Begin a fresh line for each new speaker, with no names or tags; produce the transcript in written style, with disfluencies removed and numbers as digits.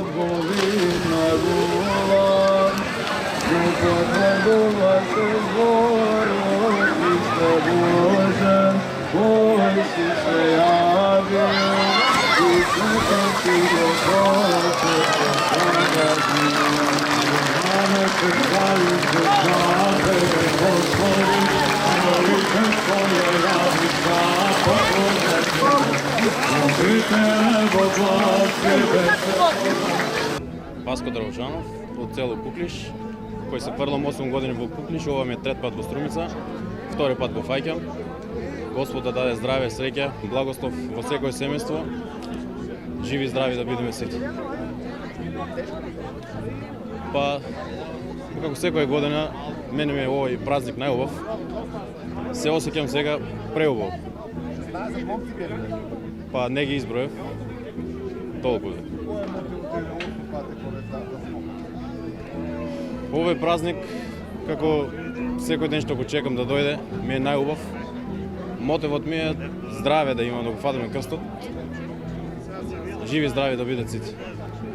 од голина рула, не потребува се зборот, Христе Боже, кој си се јавил, и света си го Боже, Ame se hvali se Tebe, Gospodi, molite Tvoje radnika,
Паско Дравчанов од село Куклиш, кој се фрлам 8 години во Куклиш, ова ми е трет пат во Струмица, втори пат го фаќам. Господ да даде здраве, среќа, благослов во секој семејство, живи и здрави да бидеме сите. Па, како секоја година, мене ми е овој празник најубав. Се осеќам сега преубав. Па не ги изброев. Толку. Овој празник, како секој ден што го чекам да дојде, ми е најубав. Мотивот ми е здраве да имам, да го фатиме крстот. Живи и здрави да бидат сите.